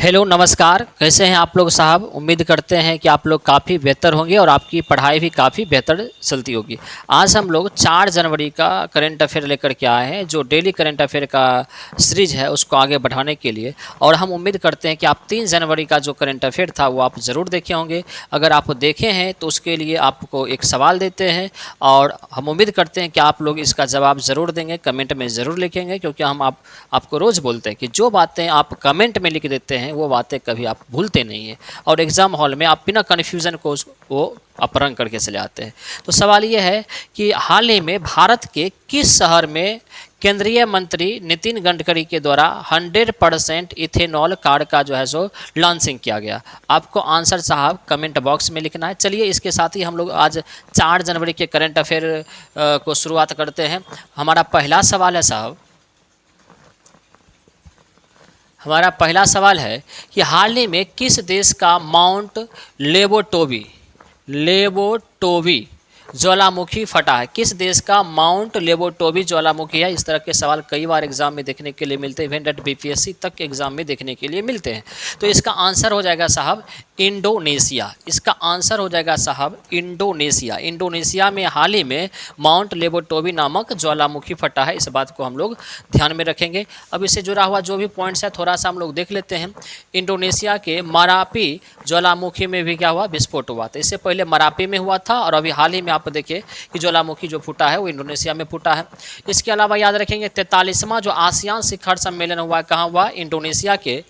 Hello नमस्कार, कैसे हैं आप लोग साहब। उम्मीद करते हैं कि आप लोग काफ़ी बेहतर होंगे और आपकी पढ़ाई भी काफ़ी बेहतर चलती होगी। आज हम लोग 4 जनवरी का करंट अफेयर लेकर के आए हैं, जो डेली करंट अफेयर का सीरीज है उसको आगे बढ़ाने के लिए। और हम उम्मीद करते हैं कि आप 3 जनवरी का जो करंट अफेयर था वो आप ज़रूर देखे होंगे। अगर आप देखे हैं तो उसके लिए आपको एक सवाल देते हैं और हम उम्मीद करते हैं कि आप लोग इसका जवाब ज़रूर देंगे, कमेंट में ज़रूर लिखेंगे, क्योंकि हम आपको रोज़ बोलते हैं कि जो बातें आप कमेंट में लिख देते हैं वो बातें कभी आप भूलते नहीं हैं और एग्ज़ाम हॉल में आप बिना कन्फ्यूज़न को वो अपहरण करके चले आते हैं। तो सवाल ये है कि हाल ही में भारत के किस शहर में केंद्रीय मंत्री नितिन गडकरी के द्वारा 100% इथेनॉल कार का जो है सो लॉन्चिंग किया गया। आपको आंसर साहब कमेंट बॉक्स में लिखना है। चलिए इसके साथ ही हम लोग आज 4 जनवरी के करंट अफेयर को शुरुआत करते हैं। हमारा पहला सवाल है साहब, हमारा पहला सवाल है कि हाल ही में किस देश का माउंट लेबोटोवी ज्वालामुखी फटा है। किस देश का माउंट लेबोटोवी ज्वालामुखी है। इस तरह के सवाल कई बार एग्जाम में देखने के लिए मिलते हैं, इवन एट बीपीएससी तक के एग्जाम में देखने के लिए मिलते हैं। तो इसका आंसर हो जाएगा साहब इंडोनेशिया। इसका आंसर हो जाएगा साहब इंडोनेशिया। इंडोनेशिया में हाल ही में माउंट लेबोटोवी नामक ज्वालामुखी फटा है। इस बात को हम लोग ध्यान में रखेंगे। अब इससे जुड़ा हुआ जो भी पॉइंट्स है थोड़ा सा हम लोग देख लेते हैं। इंडोनेशिया के मरापी ज्वालामुखी में भी क्या हुआ, विस्फोट हुआ था। इससे पहले मरापी में हुआ था और अभी हाल ही में आप देखिए कि ज्वालामुखी जो फूटा है वो इंडोनेशिया में फूटा है। इसके अलावा याद रखेंगे 43वां जो आसियान शिखर सम्मेलन हुआ है, कहाँ हुआ, इंडोनेशिया के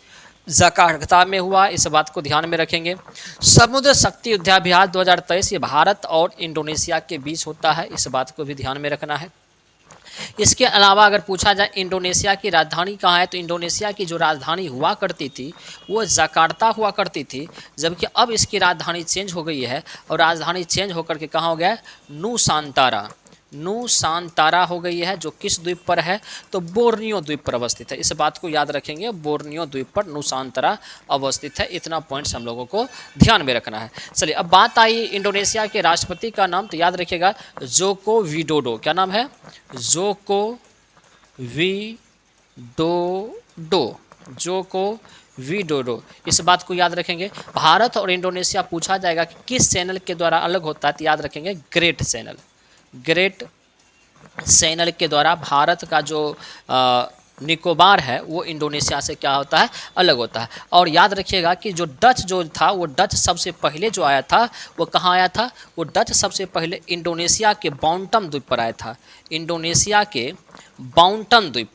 जकार्ता में हुआ। इस बात को ध्यान में रखेंगे। समुद्र शक्ति युद्धाभ्यास 2023 ये भारत और इंडोनेशिया के बीच होता है। इस बात को भी ध्यान में रखना है। इसके अलावा अगर पूछा जाए इंडोनेशिया की राजधानी कहाँ है, तो इंडोनेशिया की जो राजधानी हुआ करती थी वो जकार्ता हुआ करती थी, जबकि अब इसकी राजधानी चेंज हो गई है और राजधानी चेंज होकर के कहाँ हो गया है, नुसांतारा हो गई है, जो किस द्वीप पर है, तो बोर्नियो द्वीप पर अवस्थित है। इस बात को याद रखेंगे, बोर्नियो द्वीप पर नुसांतारा अवस्थित है। इतना पॉइंट्स हम लोगों को ध्यान में रखना है। चलिए अब बात आई इंडोनेशिया के राष्ट्रपति का नाम, तो याद रखिएगा जोको विडोडो। क्या नाम है, जोको विडोडो। इस बात को याद रखेंगे। भारत और इंडोनेशिया पूछा जाएगा कि किस चैनल के द्वारा अलग होता है, तो याद रखेंगे ग्रेट चैनल के द्वारा भारत का जो निकोबार है वो इंडोनेशिया से क्या होता है, अलग होता है। और याद रखिएगा कि जो डच जो था वो डच सबसे पहले जो आया था वो कहाँ आया था, वो डच सबसे पहले इंडोनेशिया के बाउंटन द्वीप पर आया था। इंडोनेशिया के बाउंटन द्वीप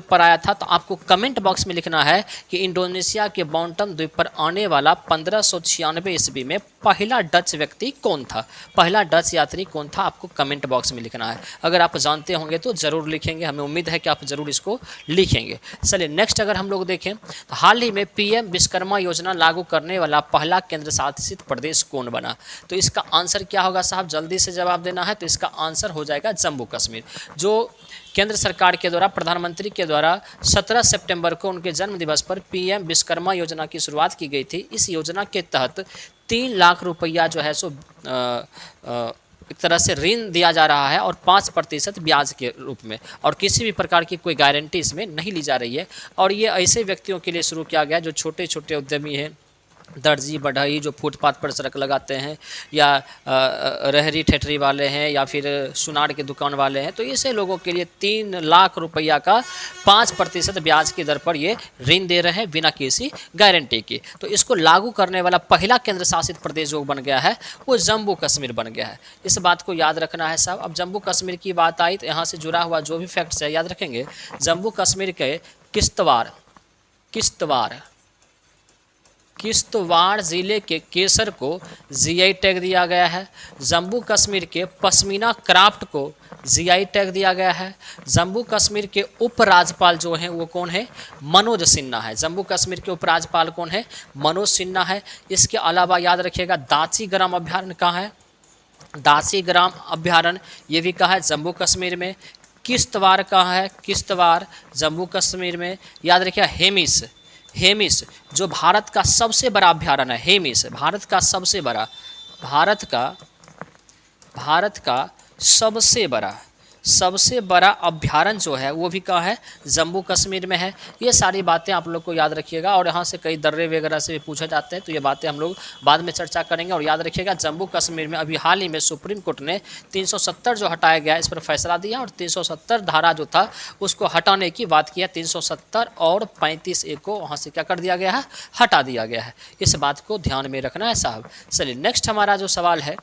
पर आया था। तो आपको कमेंट बॉक्स में लिखना है कि इंडोनेशिया के बाउंटन द्वीप पर आने वाला 1596 ईस्वी में पहला डच व्यक्ति कौन था, पहला डच यात्री कौन था, आपको कमेंट बॉक्स में लिखना है। अगर आप जानते होंगे तो ज़रूर लिखेंगे, हमें उम्मीद है कि आप ज़रूर इसको लिखेंगे। चलिए नेक्स्ट अगर हम लोग देखें तो हाल ही में पीएम विश्वकर्मा योजना लागू करने वाला पहला केंद्र शासित प्रदेश कौन बना। तो इसका आंसर क्या होगा साहब, जल्दी से जवाब देना है। तो इसका आंसर हो जाएगा जम्मू कश्मीर। जो केंद्र सरकार के द्वारा, प्रधानमंत्री के द्वारा 17 सितंबर को उनके जन्म दिवस पर पीएम विश्वकर्मा योजना की शुरुआत की गई थी। इस योजना के तहत 3 लाख रुपया जो है सो एक तरह से ऋण दिया जा रहा है और 5% ब्याज के रूप में, और किसी भी प्रकार की कोई गारंटी इसमें नहीं ली जा रही है। और ये ऐसे व्यक्तियों के लिए शुरू किया गया जो छोटे छोटे उद्यमी हैं, दर्जी बढ़ई जो फुटपाथ पर सड़क लगाते हैं, या रहरी ठेठरी वाले हैं, या फिर सुनार के दुकान वाले हैं। तो ऐसे लोगों के लिए 3 लाख रुपया का 5% ब्याज की दर पर ये ऋण दे रहे हैं बिना किसी गारंटी के। तो इसको लागू करने वाला पहला केंद्र शासित प्रदेश जो बन गया है वो जम्मू कश्मीर बन गया है। इस बात को याद रखना है साहब। अब जम्मू कश्मीर की बात आई तो यहाँ से जुड़ा हुआ जो भी फैक्ट्स है याद रखेंगे। जम्मू कश्मीर के किश्तवाड़ ज़िले के केसर को जीआई टैग दिया गया है। जम्मू कश्मीर के पश्मीना क्राफ्ट को जीआई टैग दिया गया है। जम्मू कश्मीर के उपराज्यपाल जो हैं वो कौन है, मनोज सिन्हा है। जम्मू कश्मीर के उपराज्यपाल कौन है, मनोज सिन्हा है। इसके अलावा याद रखिएगा दाची ग्राम अभ्यारण्य कहाँ है, दाची ग्राम अभ्यारण्य ये भी कहाँ है, जम्मू कश्मीर में। किश्तवाड़ कहाँ है, किश्तवाड़ जम्मू कश्मीर में। याद रखिएगा हेमिस जो भारत का सबसे बड़ा अभ्यारण्य है। हेमिस भारत का सबसे बड़ा सबसे बड़ा अभ्यारण्य जो है वो भी कहाँ है, जम्मू कश्मीर में है। ये सारी बातें आप लोग को याद रखिएगा, और यहाँ से कई दर्रे वगैरह से भी पूछे जाते हैं, तो ये बातें हम लोग बाद में चर्चा करेंगे। और याद रखिएगा, जम्मू कश्मीर में अभी हाल ही में सुप्रीम कोर्ट ने 370 जो हटाया गया इस पर फैसला दिया, और 370 धारा जो था उसको हटाने की बात किया। 370 और 35A को वहाँ से क्या कर दिया गया है, हटा दिया गया है। इस बात को ध्यान में रखना है साहब। चलिए नेक्स्ट हमारा जो सवाल है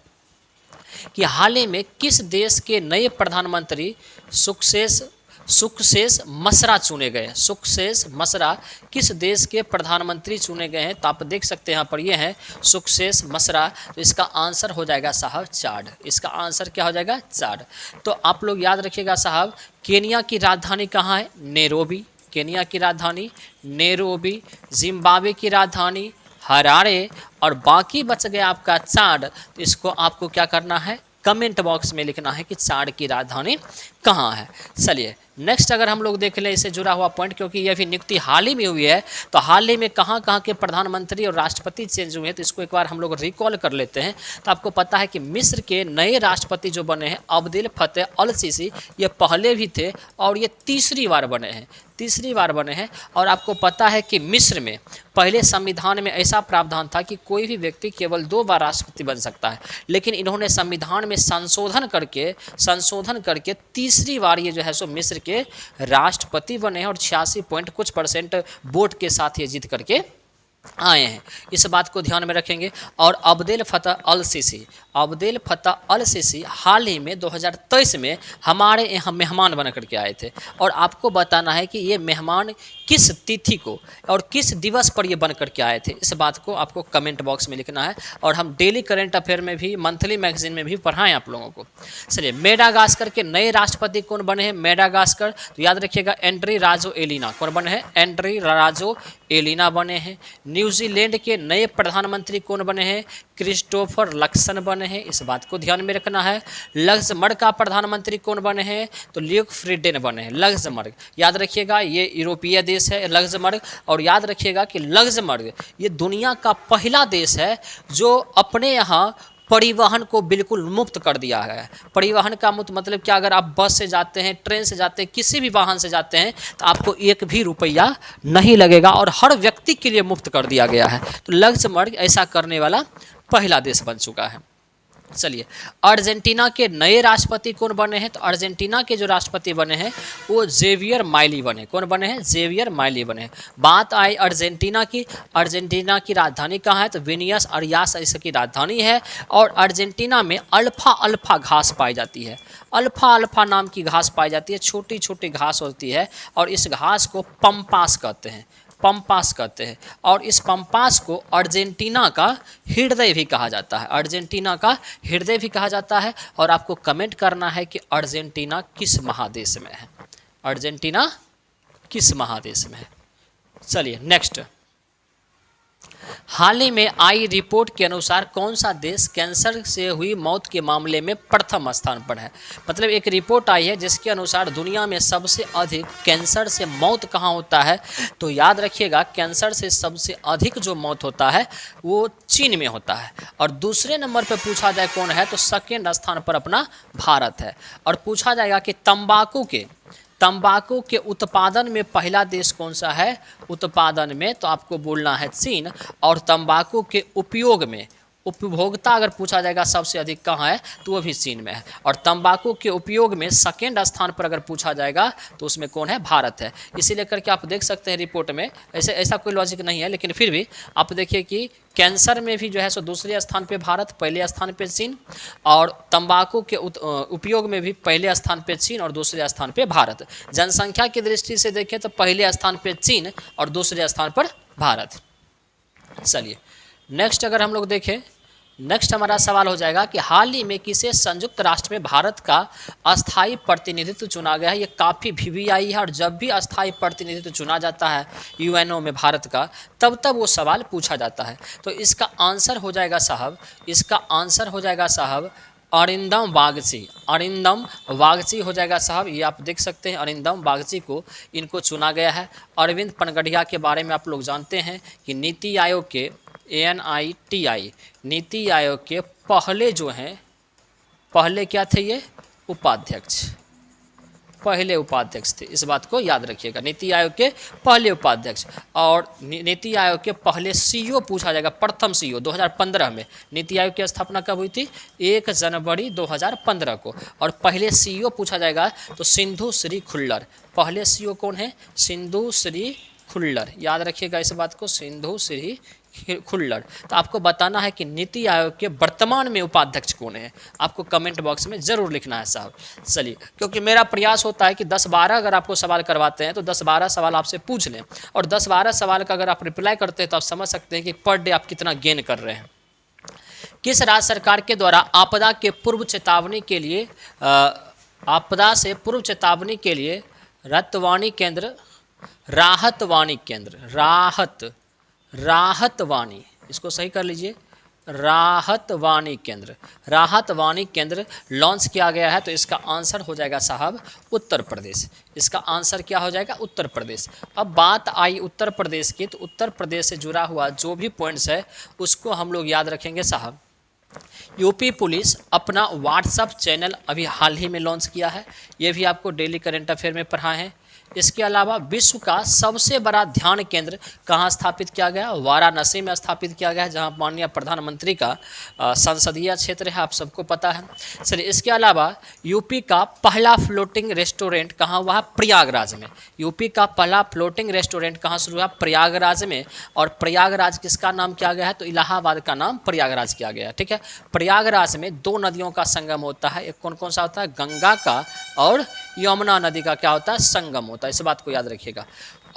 कि हाल ही में किस देश के नए प्रधानमंत्री सुखसेस मसरा चुने गए हैं। सुखसेस मसरा किस देश के प्रधानमंत्री चुने गए हैं, तो आप देख सकते हैं यहाँ पर ये है सुखसेस मसरा। तो इसका आंसर हो जाएगा साहब चाड। इसका आंसर क्या हो जाएगा, चाड। तो आप लोग याद रखिएगा साहब, केनिया की राजधानी कहाँ है, नैरोबी। केनिया की राजधानी नैरोबी। जिम्बाब्वे की राजधानी हरारे, और बाकी बच गया आपका चाड। तो इसको आपको क्या करना है, कमेंट बॉक्स में लिखना है कि चाड की राजधानी कहाँ है। चलिए नेक्स्ट अगर हम लोग देख लें इससे जुड़ा हुआ पॉइंट, क्योंकि यह भी नियुक्ति हाल ही में हुई है, तो हाल ही में कहाँ कहाँ के प्रधानमंत्री और राष्ट्रपति चेंज हुए हैं, तो इसको एक बार हम लोग रिकॉल कर लेते हैं। तो आपको पता है कि मिस्र के नए राष्ट्रपति जो बने हैं अब्देल फतेह अल सीसी, ये पहले भी थे और ये तीसरी बार बने हैं, तीसरी बार बने हैं। और आपको पता है कि मिस्र में पहले संविधान में ऐसा प्रावधान था कि कोई भी व्यक्ति केवल 2 बार राष्ट्रपति बन सकता है, लेकिन इन्होंने संविधान में संशोधन करके तीसरी बार ये जो है सो मिस्र के राष्ट्रपति बने हैं, और 86 पॉइंट कुछ % वोट के साथ ये जीत करके आए हैं। इस बात को ध्यान में रखेंगे। और अब्देल फतेह अल सीसी हाल ही में 2023 में हमारे यहाँ मेहमान बन करके आए थे, और आपको बताना है कि ये मेहमान किस तिथि को और किस दिवस पर ये बन करके आए थे। इस बात को आपको कमेंट बॉक्स में लिखना है, और हम डेली करंट अफेयर में भी, मंथली मैगजीन में भी पढ़ाएं आप लोगों को। चलिए मेडागास्कर के नए राष्ट्रपति कौन बने हैं, मेडागास्कर, तो याद रखिएगा एंड्री राजो एलिना। कौन बने हैं, एंड्री राजो एलिना बने हैं। न्यूजीलैंड के नए प्रधानमंत्री कौन बने हैं, क्रिस्टोफर लक्सन बने हैं। इस बात को ध्यान में रखना है। लग्जमबर्ग का प्रधानमंत्री कौन बने हैं, तो ल्यूक फ्रीडेन बने हैं। लग्जमबर्ग याद रखिएगा, ये यूरोपीय देश है लग्जमबर्ग। और याद रखिएगा कि लग्जमबर्ग ये दुनिया का पहला देश है जो अपने यहाँ परिवहन को बिल्कुल मुक्त कर दिया है। परिवहन का मुक्त मतलब क्या, अगर आप बस से जाते हैं, ट्रेन से जाते हैं, किसी भी वाहन से जाते हैं, तो आपको 1 भी रुपया नहीं लगेगा, और हर व्यक्ति के लिए मुफ्त कर दिया गया है। तो लग्जमबर्ग ऐसा करने वाला पहला देश बन चुका है। चलिए अर्जेंटीना के नए राष्ट्रपति कौन बने हैं, तो अर्जेंटीना के जो राष्ट्रपति बने हैं वो जेवियर माइली बने। कौन बने हैं, जेवियर माइली बने हैं। बात आई अर्जेंटीना की, अर्जेंटीना की राजधानी कहाँ है, तो विनियस आयर्स इसकी राजधानी है। और अर्जेंटीना में अल्फा घास पाई जाती है। अल्फा नाम की घास पाई जाती है, छोटी छोटी घास होती है, और इस घास को पम्पास कहते हैं, पम्पास कहते हैं। और इस पम्पास को अर्जेंटीना का हृदय भी कहा जाता है, अर्जेंटीना का हृदय भी कहा जाता है। और आपको कमेंट करना है कि अर्जेंटीना किस महादेश में है, अर्जेंटीना किस महादेश में है। चलिए नेक्स्ट, हाल ही में आई रिपोर्ट के अनुसार कौन सा देश कैंसर से हुई मौत के मामले में प्रथम स्थान पर है। मतलब एक रिपोर्ट आई है जिसके अनुसार दुनिया में सबसे अधिक कैंसर से मौत कहाँ होता है, तो याद रखिएगा कैंसर से सबसे अधिक जो मौत होता है वो चीन में होता है। और दूसरे नंबर पर पूछा जाए कौन है, तो सेकेंड स्थान पर अपना भारत है। और पूछा जाएगा कि तंबाकू के उत्पादन में पहला देश कौन सा है, उत्पादन में, तो आपको बोलना है चीन। और तंबाकू के उपयोग में, उपभोक्ता अगर पूछा जाएगा सबसे अधिक कहाँ है, तो वो भी चीन में है। और तंबाकू के उपयोग में सेकेंड स्थान पर अगर पूछा जाएगा तो उसमें कौन है, भारत है। इसी लेकर के आप देख सकते हैं रिपोर्ट में, ऐसा कोई लॉजिक नहीं है, लेकिन फिर भी आप देखिए कि कैंसर में भी जो है सो दूसरे स्थान पे भारत, पहले स्थान पे चीन। और तंबाकू के उपयोग में भी पहले स्थान पे चीन और दूसरे स्थान पे भारत। जनसंख्या की दृष्टि से देखें तो पहले स्थान पे चीन और दूसरे स्थान पर भारत। चलिए नेक्स्ट अगर हम लोग देखें, नेक्स्ट हमारा सवाल हो जाएगा कि हाल ही में किसे संयुक्त राष्ट्र में भारत का अस्थायी प्रतिनिधित्व चुना गया है। ये काफ़ी VVI है, और जब भी अस्थायी प्रतिनिधित्व चुना जाता है UNO में भारत का, तब वो सवाल पूछा जाता है। तो इसका आंसर हो जाएगा साहब, इसका आंसर हो जाएगा साहब अरिंदम बागची। अरिंदम बागची हो जाएगा साहब। ये आप देख सकते हैं अरिंदम बागची को इनको चुना गया है। अरविंद पनगढ़िया के बारे में आप लोग जानते हैं कि नीति आयोग के NITI नीति आयोग के पहले जो हैं, पहले क्या थे ये, उपाध्यक्ष। पहले उपाध्यक्ष थे, इस बात को याद रखिएगा। नीति आयोग के पहले उपाध्यक्ष और नीति आयोग के पहले सीईओ पूछा जाएगा, प्रथम सीईओ 2015 में। नीति आयोग की स्थापना कब हुई थी? 1 जनवरी 2015 को। और पहले सीईओ पूछा जाएगा तो सिंधु श्री खुल्लर। पहले सीईओ कौन है? सिंधु श्री खुल्लर, याद रखिएगा इस बात को, सिंधु श्री खुल्लर। तो आपको बताना है कि नीति आयोग के वर्तमान में उपाध्यक्ष कौन है, आपको कमेंट बॉक्स में जरूर लिखना है साहब। चलिए, क्योंकि मेरा प्रयास होता है कि 10-12 अगर आपको सवाल करवाते हैं तो 10-12 सवाल आपसे पूछ लें, और 10-12 सवाल का अगर आप रिप्लाई करते हैं तो आप समझ सकते हैं कि पर डे आप कितना गेन कर रहे हैं। किस राज्य सरकार के द्वारा आपदा से पूर्व चेतावनी के लिए राहतवाणी, इसको सही कर लीजिए, राहत वाणी केंद्र लॉन्च किया गया है? तो इसका आंसर हो जाएगा साहब उत्तर प्रदेश। इसका आंसर क्या हो जाएगा? उत्तर प्रदेश। अब बात आई उत्तर प्रदेश की, तो उत्तर प्रदेश से जुड़ा हुआ जो भी पॉइंट्स है उसको हम लोग याद रखेंगे साहब। यूपी पुलिस अपना व्हाट्सएप चैनल अभी हाल ही में लॉन्च किया है, ये भी आपको डेली करंट अफेयर में पढ़ा है। इसके अलावा विश्व का सबसे बड़ा ध्यान केंद्र कहाँ स्थापित किया गया? वाराणसी में स्थापित किया गया है, जहाँ माननीय प्रधानमंत्री का संसदीय क्षेत्र है, आप सबको पता है। चलिए, इसके अलावा यूपी का पहला फ्लोटिंग रेस्टोरेंट कहाँ हुआ? प्रयागराज में। यूपी का पहला फ्लोटिंग रेस्टोरेंट कहाँ शुरू हुआ? प्रयागराज में। और प्रयागराज किसका नाम किया गया है? तो इलाहाबाद का नाम प्रयागराज किया गया है, ठीक है। प्रयागराज में 2 नदियों का संगम होता है, एक कौन कौन सा होता है? गंगा का और यमुना नदी का क्या होता है? संगम होता है, इस बात को याद रखिएगा।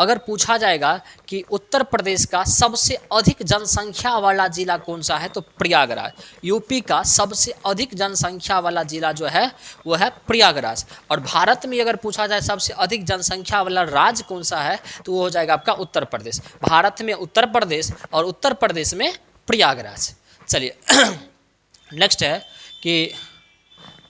अगर पूछा जाएगा कि उत्तर प्रदेश का सबसे अधिक जनसंख्या वाला जिला कौन सा है? तो प्रयागराज। यूपी का सबसे अधिक जनसंख्या वाला जिला जो है वो है प्रयागराज। और भारत में अगर पूछा जाए सबसे अधिक जनसंख्या वाला राज्य कौन सा है, तो वो हो जाएगा आपका उत्तर प्रदेश। भारत में उत्तर प्रदेश और उत्तर प्रदेश में प्रयागराज। चलिए नेक्स्ट है कि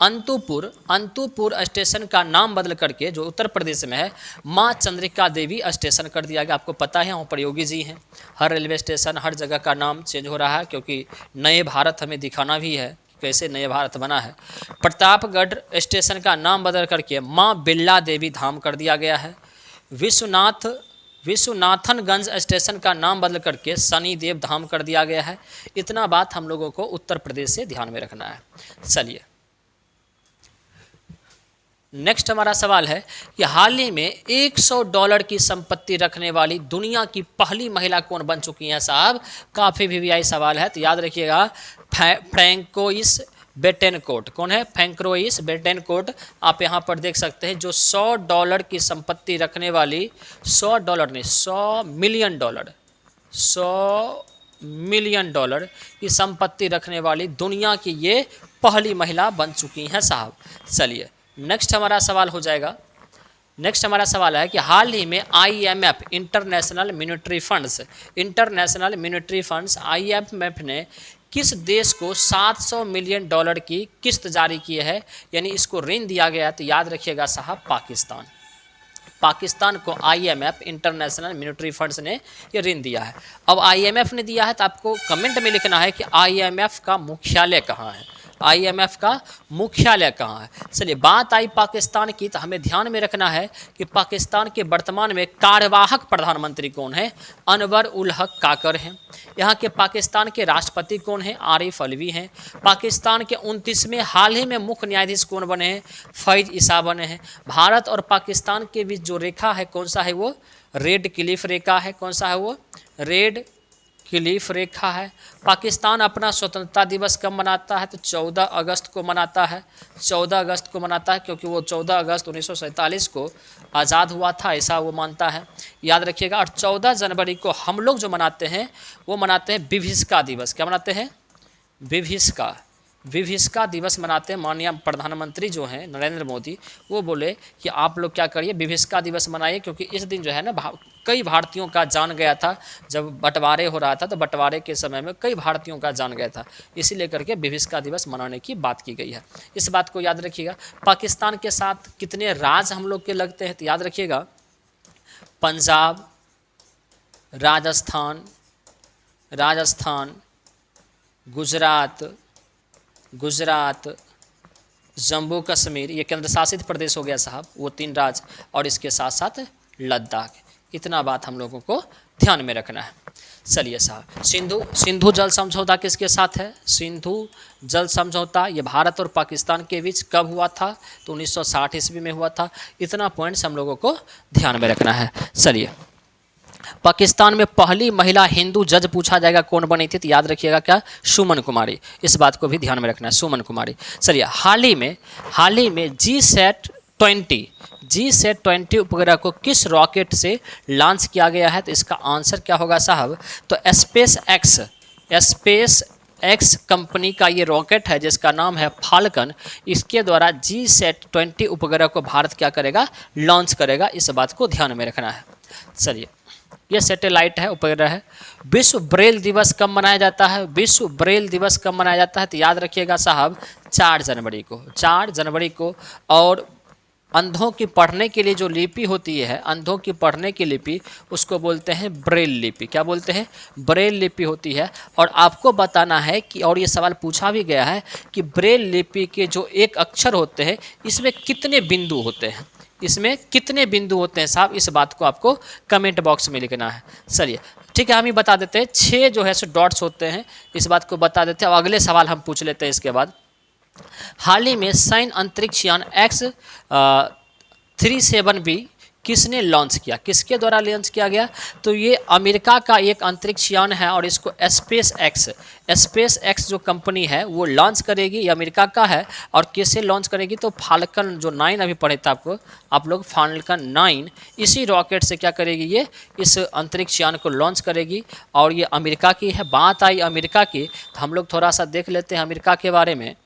अंतुपुर स्टेशन का नाम बदल करके, जो उत्तर प्रदेश में है, माँ चंद्रिका देवी स्टेशन कर दिया गया। आपको पता है, वहाँ योगी जी हैं। हर रेलवे स्टेशन, हर जगह का नाम चेंज हो रहा है, क्योंकि नए भारत हमें दिखाना भी है कैसे नए भारत बना है। प्रतापगढ़ स्टेशन का नाम बदल करके माँ बिरला देवी धाम कर दिया गया है। विश्वनाथनगंज स्टेशन का नाम बदल करके शनिदेव धाम कर दिया गया है। इतना बात हम लोगों को उत्तर प्रदेश से ध्यान में रखना है। चलिए, नेक्स्ट हमारा सवाल है कि हाल ही में $100 की संपत्ति रखने वाली दुनिया की पहली महिला कौन बन चुकी हैं साहब? काफ़ी वीवीआई सवाल है, तो याद रखिएगा, फ्रैंकोइस बेटेनकोर्ट। कौन है? फ्रैंकोइस बेटेनकोर्ट। आप यहाँ पर देख सकते हैं, जो $100 की संपत्ति रखने वाली, $100 नहीं, $100 मिलियन की संपत्ति रखने वाली दुनिया की ये पहली महिला बन चुकी हैं साहब। चलिए, नेक्स्ट हमारा सवाल हो जाएगा। नेक्स्ट हमारा सवाल है कि हाल ही में IMF international monetary funds IMF ने किस देश को $700 मिलियन की किस्त जारी की है, यानी इसको ऋण दिया गया है? तो याद रखिएगा साहब, पाकिस्तान को IMF इंटरनेशनल मॉनेटरी फंड्स ने ये ऋण दिया है। अब IMF ने दिया है तो आपको कमेंट में लिखना है कि IMF का मुख्यालय कहाँ है? IMF का मुख्यालय कहाँ है? चलिए, बात आई पाकिस्तान की, तो हमें ध्यान में रखना है कि पाकिस्तान के वर्तमान में कार्यवाहक प्रधानमंत्री कौन है? अनवर उल हक काकर हैं। यहाँ के पाकिस्तान के राष्ट्रपति कौन है? आरिफ अलवी हैं। पाकिस्तान के 29वें हाल ही में मुख्य न्यायाधीश कौन बने हैं? फैज ईसा बने हैं। भारत और पाकिस्तान के बीच जो रेखा है कौन सा है? वो रेड क्लिफ रेखा है। कौन सा है वो? रेड क्लिफ रेखा है। पाकिस्तान अपना स्वतंत्रता दिवस कब मनाता है? तो 14 अगस्त को मनाता है। 14 अगस्त को मनाता है, क्योंकि वो 14 अगस्त 1947 को आज़ाद हुआ था, ऐसा वो मानता है, याद रखिएगा। और 14 जनवरी को हम लोग जो मनाते हैं वो मनाते हैं विभिष्का दिवस। क्या मनाते हैं? विभिष्का दिवस मनाते हैं। माननीय प्रधानमंत्री जो हैं नरेंद्र मोदी, वो बोले कि आप लोग क्या करिए, विभिष्का दिवस मनाइए, क्योंकि इस दिन जो है ना कई भारतीयों का जान गया था। जब बंटवारे हो रहा था तो बंटवारे के समय में कई भारतीयों का जान गया था, इसी लेकर के विभिष्का दिवस मनाने की बात की गई है। इस बात को याद रखिएगा। पाकिस्तान के साथ कितने राज्य हम लोग के लगते हैं? तो याद रखिएगा, पंजाब, राजस्थान, गुजरात, जम्मू कश्मीर ये केंद्र शासित प्रदेश हो गया साहब, वो 3 राज्य, और इसके साथ साथ लद्दाख। इतना बात हम लोगों को ध्यान में रखना है। चलिए साहब, सिंधु जल समझौता किसके साथ है? सिंधु जल समझौता ये भारत और पाकिस्तान के बीच कब हुआ था? तो 1960 ईस्वी में हुआ था। इतना पॉइंट्स हम लोगों को ध्यान में रखना है। चलिए, पाकिस्तान में पहली महिला हिंदू जज पूछा जाएगा कौन बनी थी? तो याद रखिएगा क्या? सुमन कुमारी। इस बात को भी ध्यान में रखना है, सुमन कुमारी। चलिए, हाल ही में जी-सैट 20 उपग्रह को किस रॉकेट से लॉन्च किया गया है? तो इसका आंसर क्या होगा साहब? तो स्पेस एक्स कंपनी का ये रॉकेट है जिसका नाम है फाल्कन। इसके द्वारा जी-सैट 20 उपग्रह को भारत क्या करेगा? लॉन्च करेगा। इस बात को ध्यान में रखना है। चलिए, ये सैटेलाइट है, उपग्रह है। विश्व ब्रेल दिवस कब मनाया जाता है? विश्व ब्रेल दिवस कब मनाया जाता है? तो याद रखिएगा साहब, 4 जनवरी को। और अंधों की पढ़ने के लिए जो लिपि होती है, अंधों की पढ़ने की लिपि, उसको बोलते हैं ब्रेल लिपि। क्या बोलते हैं? ब्रेल लिपि होती है। और आपको बताना है कि, और ये सवाल पूछा भी गया है कि ब्रेल लिपि के जो एक अक्षर होते हैं इसमें कितने बिंदु होते हैं? इसमें कितने बिंदु होते हैं साहब? इस बात को आपको कमेंट बॉक्स में लिखना है। चलिए, ठीक है, हम ही बता देते हैं। 6 जो है सो डॉट्स होते हैं, इस बात को बता देते हैं। अब अगले सवाल हम पूछ लेते हैं इसके बाद। हाल ही में सैन्य अंतरिक्ष यान X-37B किसने लॉन्च किया? किसके द्वारा लॉन्च किया गया? तो ये अमेरिका का एक अंतरिक्ष यान है और इसको स्पेस एक्स जो कंपनी है वो लॉन्च करेगी। ये अमेरिका का है। और कैसे लॉन्च करेगी? तो फाल्कन जो 9 अभी पढ़े थे आप लोग, फाल्कन 9, इसी रॉकेट से क्या करेगी? ये इस अंतरिक्ष यान को लॉन्च करेगी। और ये अमेरिका की है। बात आई अमेरिका की, तो हम लोग थोड़ा सा देख लेते हैं अमेरिका के बारे में।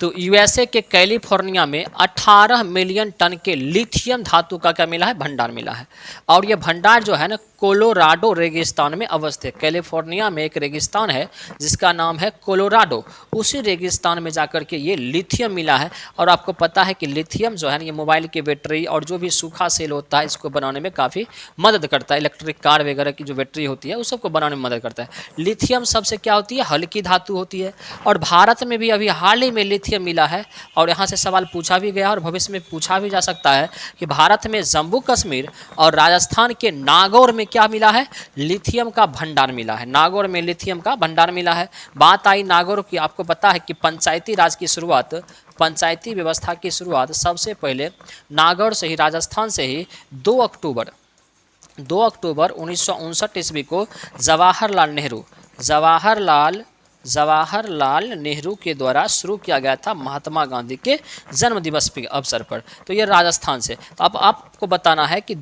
तो यूएसए के कैलिफोर्निया में 18 मिलियन टन के लिथियम धातु का क्या मिला है? भंडार मिला है। और ये भंडार जो है ना, कोलोराडो रेगिस्तान में अवस्थित। कैलिफोर्निया में एक रेगिस्तान है जिसका नाम है कोलोराडो। उसी रेगिस्तान में जाकर के ये लिथियम मिला है। और आपको पता है कि लिथियम जो है ना, ये मोबाइल की बैटरी और जो भी सूखा सेल होता है इसको बनाने में काफ़ी मदद करता है। इलेक्ट्रिक कार वगैरह की जो बैटरी होती है उस सबको बनाने में मदद करता है। लिथियम सबसे क्या होती है? हल्की धातु होती है। और भारत में भी अभी हाल ही में लिथियम मिला है। और यहाँ से सवाल पूछा भी गया और भविष्य में पूछा भी जा सकता है कि भारत में जम्मू कश्मीर और राजस्थान के नागौर में क्या मिला है? लिथियम का भंडार मिला है। नागौर में लिथियम का भंडार मिला है। बात आई नागौर की, आपको पता है कि पंचायती राज की शुरुआत, पंचायती व्यवस्था की शुरुआत सबसे पहले नागौर से ही, राजस्थान से ही 2 अक्टूबर 1959 ईस्वी को जवाहरलाल नेहरू के द्वारा शुरू किया गया था, महात्मा गांधी के जन्म दिवस के अवसर पर। तो ये राजस्थान से। तो अब आपको बताना है कि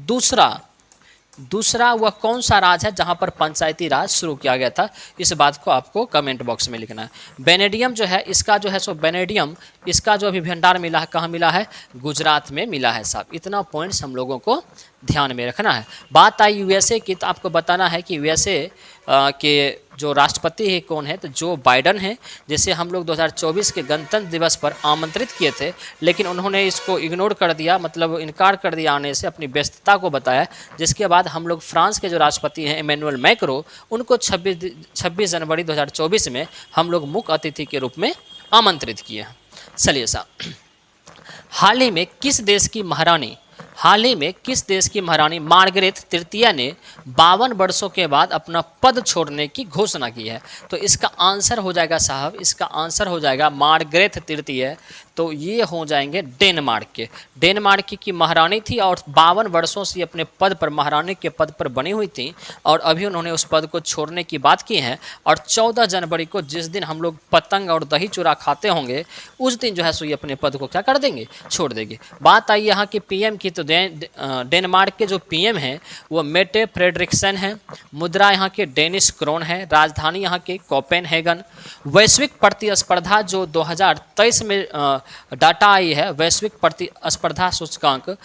दूसरा वह कौन सा राज्य है जहां पर पंचायती राज शुरू किया गया था? इस बात को आपको कमेंट बॉक्स में लिखना है। बेनेडियम जो है, इसका जो है सो बेनेडियम, इसका जो अभी भंडार मिला है, कहाँ मिला है? गुजरात में मिला है साहब। इतना पॉइंट्स हम लोगों को ध्यान में रखना है। बात आई यूएसए की, तो आपको बताना है कि यूएसए के जो राष्ट्रपति है कौन है? तो जो बाइडन है। जैसे हम लोग 2024 के गणतंत्र दिवस पर आमंत्रित किए थे, लेकिन उन्होंने इसको इग्नोर कर दिया, मतलब इनकार कर दिया आने से, अपनी व्यस्तता को बताया। जिसके बाद हम लोग फ्रांस के जो राष्ट्रपति हैं इमैनुअल मैक्रो, उनको 26 जनवरी 2024 में हम लोग मुख्य अतिथि के रूप में आमंत्रित किए हैं। चलिए साहब, हाल ही में किस देश की महारानी मार्गरेट तृतीया ने 52 वर्षों के बाद अपना पद छोड़ने की घोषणा की है? तो इसका आंसर हो जाएगा साहब, इसका आंसर हो जाएगा मार्गरेट तृतीया। तो ये हो जाएंगे डेनमार्क की महारानी थी और 52 वर्षों से अपने पद पर, महारानी के पद पर बनी हुई थी। और अभी उन्होंने उस पद को छोड़ने की बात की है। और 14 जनवरी को जिस दिन हम लोग पतंग और दही चूरा खाते होंगे, उस दिन जो है सो ये अपने पद को क्या कर देंगे? छोड़ देंगे। बात आई यहाँ की पीएम की, तो डेनमार्क के जो पीएम हैं वो मेटे फ्रेडरिक्सन हैं। मुद्रा यहाँ के डेनिश क्रोन है। राजधानी यहाँ के कोपेनहेगन। वैश्विक प्रतिस्पर्धा जो 2023 में डाटा आई है, वैश्विक प्रतिस्पर्धा सूचकांक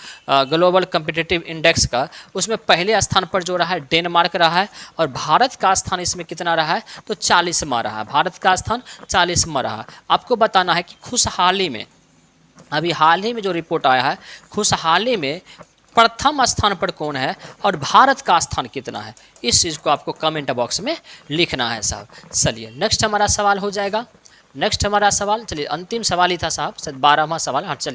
ग्लोबल कम्पिटिटिव इंडेक्स का, उसमें पहले स्थान पर जो रहा है डेनमार्क रहा है। और भारत का स्थान इसमें कितना रहा है? तो 40वां रहा। भारत का स्थान 40वां रहा। आपको बताना है कि खुशहाली में, अभी हाल ही में जो रिपोर्ट आया है, खुशहाली में प्रथम स्थान पर कौन है और भारत का स्थान कितना है? इस चीज़ को आपको कमेंट बॉक्स में लिखना है साहब। चलिए, नेक्स्ट हमारा सवाल हो जाएगा। नेक्स्ट हमारा सवाल, चलिए अंतिम सवाल ही था साहब, शायद 12वां सवाल। हाँ चलिए।